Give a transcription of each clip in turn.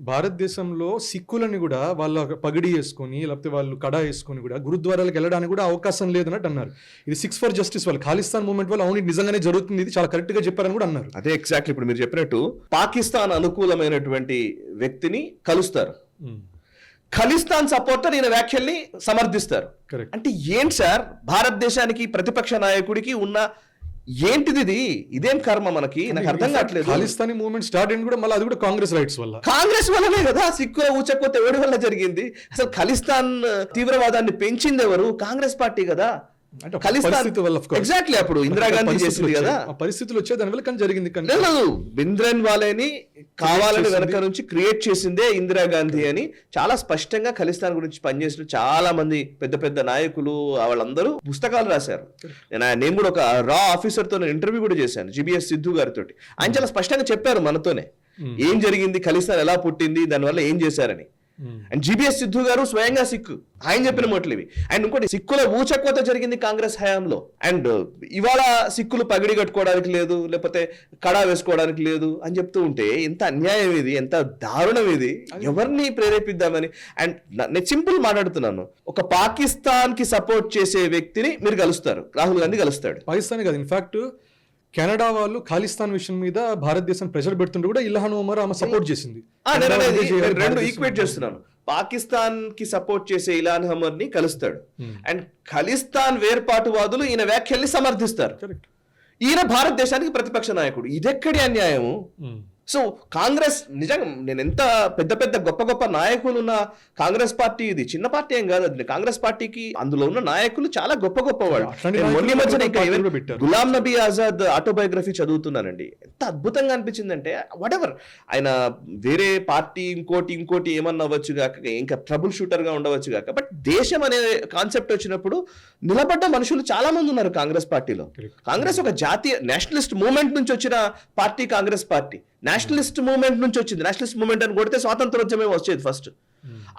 భారతదేశంలో సిక్కులని కూడా వాళ్ళ పగిడి వేసుకొని లేకపోతే వాళ్ళు కడా వేసుకొని కూడా గురుద్వారాలకు వెళ్ళడానికి కూడా అవకాశం లేదన్నట్టు అన్నారు. ఇది 6 for Justice వాళ్ళు ఖాళిస్తాన్ మూవ్మెంట్ వల్ల అవును నిజంగానే జరుగుతుంది, ఇది చాలా కరెక్ట్ గా చెప్పారని కూడా అన్నారు. అదే ఎగ్జాక్ట్లీ ఇప్పుడు మీరు చెప్పినట్టు పాకిస్తాన్ అనుకూలమైనటువంటి వ్యక్తిని కలుస్తారు, ఖలిస్తాన్ సపోర్టర్ ఈయన వ్యాఖ్యల్ని సమర్థిస్తారు. అంటే ఏంటి సార్ భారతదేశానికి ప్రతిపక్ష నాయకుడికి ఉన్న ఏంటిది? ఇదేం కర్మ మనకి? నాకు అర్థం కావట్లేదు. ఖాళిస్తానీ మూవ్మెంట్ స్టార్ట్ అయింది కూడా మళ్ళీ అది కూడా కాంగ్రెస్ రైట్స్ వల్ల, కాంగ్రెస్ వల్లనే కదా. సిక్కుల ఊచకపోతే ఎవరి వల్ల జరిగింది? అసలు ఖలిస్తాన్ తీవ్రవాదాన్ని పెంచింది ఎవరు? కాంగ్రెస్ పార్టీ కదా. ఎగ్జాక్ట్లీ అప్పుడు ఇందిరాగాంధీ చేసింది కదా. పరిస్థితులు వచ్చే దాని వల్ల కానీ జరిగింది. లేదు, బింద్రన్ వాళ్ళని కావాలని వెనక నుంచి క్రియేట్ చేసిందే ఇందిరాగాంధీ అని చాలా స్పష్టంగా ఖలిస్తాన్ గురించి పనిచేసిన చాలా మంది పెద్ద పెద్ద నాయకులు వాళ్ళందరూ పుస్తకాలు రాశారు. నేను కూడా ఒక రా ఆఫీసర్ తో ఇంటర్వ్యూ కూడా చేశాను, జిబిఎస్ సిద్ధు గారితో. ఆయన చాలా స్పష్టంగా చెప్పారు మనతోనే ఏం జరిగింది, ఖలిస్తాన్ ఎలా పుట్టింది, దానివల్ల ఏం చేశారని. అండ్ జిబిఎస్ సిద్ధు గారు స్వయంగా సిక్కు, ఆయన చెప్పిన మాటలు ఇవి. అండ్ ఇంకోటి, సిక్కుల ఊచకోత జరిగింది కాంగ్రెస్ హయాంలో. అండ్ ఇవాళ సిక్కులు పగిడి కట్టుకోవడానికి లేదు, లేకపోతే కడా వేసుకోవడానికి లేదు అని చెప్తూ ఉంటే ఎంత అన్యాయం ఇది, ఎంత దారుణం ఇది. ఎవరిని ప్రేరేపిద్దామని. అండ్ నేను సింపుల్ మాట్లాడుతున్నాను, ఒక పాకిస్తాన్ కి సపోర్ట్ చేసే వ్యక్తిని మీరు కలుస్తారు, రాహుల్ గాంధీ కలుస్తాడు. పాకిస్తాన్ కాదు, ఇన్ఫాక్ట్ కెనడా వాళ్ళు ఖాళిస్తాన్ విషయం మీద భారతదేశం ప్రెషర్ పెడుతుంటే కూడా ఇల్హాన్ ఉమర్ ఆమె సపోర్ట్ చేసింది. రెండు ఈక్వేట్ చేస్తున్నాను. పాకిస్తాన్ కి సపోర్ట్ చేసే ఇల్హాన్ ఉమర్ ని కలుస్తాడు, అండ్ ఖలిస్తాన్ వేర్పాటువాదులు ఈయన వ్యాఖ్యల్ని సమర్థిస్తారు. ఈయన భారతదేశానికి ప్రతిపక్ష నాయకుడు. ఇదెక్కడి అన్యాయము? సో కాంగ్రెస్ నిజంగా, నేను ఎంత పెద్ద పెద్ద గొప్ప గొప్ప నాయకులు ఉన్న కాంగ్రెస్ పార్టీ ఇది చిన్న పార్టీ ఏం కాదు. అది కాంగ్రెస్ పార్టీకి అందులో ఉన్న నాయకులు చాలా గొప్ప గొప్ప వాళ్ళు. మొన్న మధ్యన గులాం నబీ ఆజాద్ ఆటోబయోగ్రఫీ చదువుతున్నానండి, ఎంత అద్భుతంగా అనిపించిందంటే, వాట్ ఎవర్ ఆయన వేరే పార్టీ ఇంకోటి ఏమన్నా అవ్వచ్చు కాక, ఇంకా ట్రబుల్ షూటర్ గా ఉండవచ్చు కాక, బట్ దేశం అనే కాన్సెప్ట్ వచ్చినప్పుడు నిలబడ్డ మనుషులు చాలా మంది ఉన్నారు కాంగ్రెస్ పార్టీలో. కాంగ్రెస్ ఒక జాతీయ నేషనలిస్ట్ మూవ్మెంట్ నుంచి వచ్చిన party Congress party. Nationalist movement నుంచి వచ్చింది. నేషనలిస్ట్ మూవ్మెంట్ అని కొడితే స్వాతంత్రోద్యమే వచ్చేది ఫస్ట్.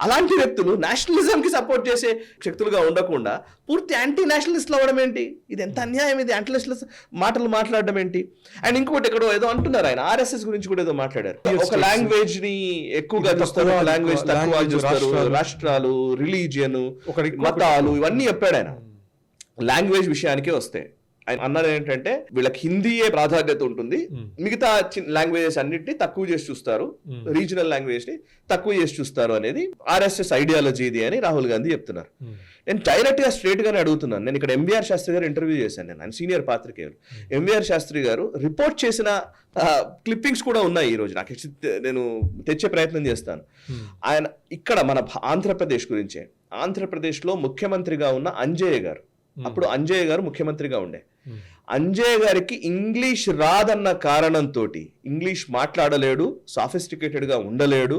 అలాంటి వ్యక్తులు నేషనలిజం కి సపోర్ట్ చేసే శక్తులుగా ఉండకుండా పూర్తి యాంటీ నేషనలిస్ట్లు అవ్వడం ఏంటి? ఇది ఎంత అన్యాయం! ఇది యాంటీ నేషనలిస్ట్ మాటలు మాట్లాడడం ఏంటి? అండ్ ఇంకోటి ఎక్కడో ఏదో అంటున్నారు ఆయన, ఆర్ఎస్ఎస్ గురించి కూడా ఏదో మాట్లాడారు. ఒక లాంగ్వేజ్ ని ఎక్కువగా చూస్తారు, ఒక లాంగ్వేజ్ తక్కువ చూస్తారు, రాష్ట్రాలు, రిలీజియన్, మతాలు, ఇవన్నీ చెప్పాడు ఆయన. లాంగ్వేజ్ విషయానికే వస్తే ఆయన అన్నది ఏంటంటే, వీళ్ళకి హిందీయే ప్రాధాన్యత ఉంటుంది, మిగతా లాంగ్వేజెస్ అన్నింటినీ తక్కువ చేసి చూస్తారు, రీజనల్ లాంగ్వేజ్ ని తక్కువ చేసి చూస్తారు అనేది ఆర్ఎస్ఎస్ ఐడియాలజీ ఇది అని రాహుల్ గాంధీ చెప్తున్నారు. నేను డైరెక్ట్ గా స్ట్రేట్ గానే అడుగుతున్నాను. నేను ఇక్కడ ఎంవీఆర్ శాస్త్రి గారు ఇంటర్వ్యూ చేశాను, నేను ఆయన సీనియర్ పాత్రికేయులు. ఎంవీఆర్ శాస్త్రి గారు రిపోర్ట్ చేసిన క్లిప్పింగ్స్ కూడా ఉన్నాయి ఈ రోజు, నాకు నేను తెచ్చే ప్రయత్నం చేస్తాను. ఆయన ఇక్కడ మన ఆంధ్రప్రదేశ్ గురించే, ఆంధ్రప్రదేశ్ లో ముఖ్యమంత్రిగా ఉన్న అంజయ్య గారు, అప్పుడు అంజయ్య గారు ముఖ్యమంత్రిగా ఉండే, అంజయ్య గారికి ఇంగ్లీష్ రాదన్న కారణంతో, ఇంగ్లీష్ మాట్లాడలేడు, సాఫిస్టికేటెడ్ గా ఉండలేడు,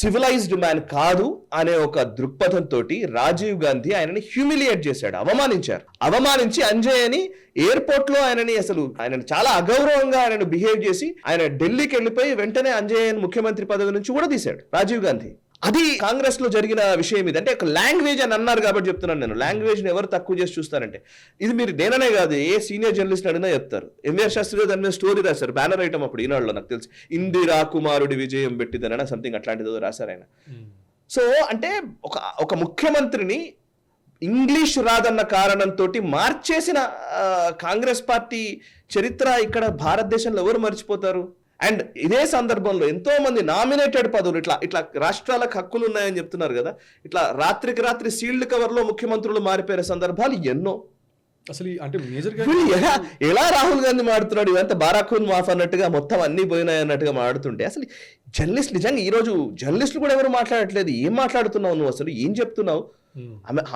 సివిలైజ్డ్ మ్యాన్ కాదు అనే ఒక దృక్పథంతో రాజీవ్ గాంధీ ఆయనని హ్యూమిలియేట్ చేశాడు, అవమానించి అంజయ్యని ఎయిర్పోర్ట్ లో ఆయనని చాలా అగౌరవంగా ఆయనను బిహేవ్ చేసి ఆయన ఢిల్లీకి వెళ్ళిపోయి వెంటనే అంజయ్యని ముఖ్యమంత్రి పదవి నుంచి కూడా తీశాడు రాజీవ్ గాంధీ. అది కాంగ్రెస్ లో జరిగిన విషయం ఇది. అంటే ఒక లాంగ్వేజ్ అని అన్నారు కాబట్టి చెప్తున్నాను నేను. లాంగ్వేజ్ ని ఎవరు తక్కువ చేసి చూస్తారంటే, ఇది మీరు నేననే కాదు, ఏ సీనియర్ జర్నలిస్ట్ అడిగినా చెప్తారు. ఎంవీఆర్ శాస్త్రి దాని మీద స్టోరీ రాశారు, బ్యానర్ ఐటమ్ అప్పుడు ఈనాడులో, నాకు తెలిసి ఇందిరా కుమారుడి విజయం పెట్టిదన సంథింగ్ అట్లాంటిది రాశారు ఆయన. సో అంటే ఒక ముఖ్యమంత్రిని ఇంగ్లీష్ రాదన్న కారణంతో మార్చేసిన కాంగ్రెస్ పార్టీ చరిత్ర ఇక్కడ భారతదేశంలో ఎవరు మర్చిపోతారు? అండ్ ఇదే సందర్భంలో ఎంతో మంది నామినేటెడ్ పదవులు, ఇట్లా రాష్ట్రాలకు హక్కులు ఉన్నాయని చెప్తున్నారు కదా, ఇట్లా రాత్రికి రాత్రి సీల్డ్ కవర్ లో ముఖ్యమంత్రులు మారిపోయిన సందర్భాలు ఎన్నో. అసలు అంటే ఎలా రాహుల్ గాంధీ మాడుతున్నాడు, ఇవంతా బారాఖూన్ మాఫ్ అన్నట్టుగా మొత్తం అన్ని పోయినాయి అన్నట్టుగా మాడుతుంటే, అసలు జర్నలిస్ట్ నిజంగా ఈ రోజు జర్నలిస్టులు కూడా ఎవరు మాట్లాడట్లేదు. ఏం మాట్లాడుతున్నావు నువ్వు, అసలు ఏం చెప్తున్నావు?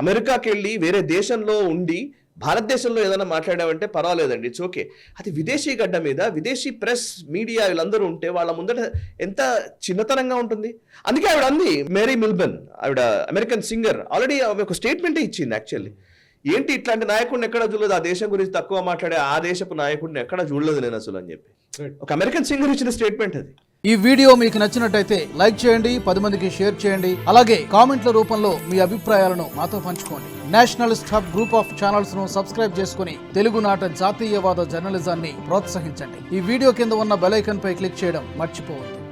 అమెరికాకి వెళ్ళి వేరే దేశంలో ఉండి భారతదేశంలో ఏదైనా మాట్లాడామంటే పర్వాలేదండి, ఇట్స్ ఓకే. అది విదేశీ గడ్డ మీద విదేశీ ప్రెస్ మీడియా వీళ్ళందరూ ఉంటే వాళ్ళ ముందట ఎంత చిన్నతనంగా ఉంటుంది. అందుకే ఆవిడ అంది, మేరీ మిల్బన్, ఆవిడ అమెరికన్ సింగర్, ఆల్రెడీ ఒక స్టేట్మెంటే ఇచ్చింది. యాక్చువల్లీ ఏంటి, ఇట్లాంటి నాయకుడిని ఎక్కడ చూడలేదు, ఆ దేశం గురించి తక్కువ మాట్లాడే ఆ దేశపు నాయకుడిని ఎక్కడ చూడలేదు నేను అసలు అని చెప్పి ఒక అమెరికన్ సింగర్ ఇచ్చిన స్టేట్మెంట్ అది. ఈ వీడియో మీకు నచ్చినట్టయితే లైక్ చేయండి, 10 మందికి షేర్ చేయండి, అలాగే కామెంట్ల రూపంలో మీ అభిప్రాయాలను మాతో పంచుకోండి. Nationalist hub group of channels ను సబ్స్క్రైబ్ చేసుకుని తెలుగునాట జాతీయవాద జర్నలిజాన్ని ప్రోత్సహించండి. ఈ వీడియో కింద ఉన్న బెల్ ఐకాన్ పై క్లిక్ చేయడం మర్చిపోవద్దు.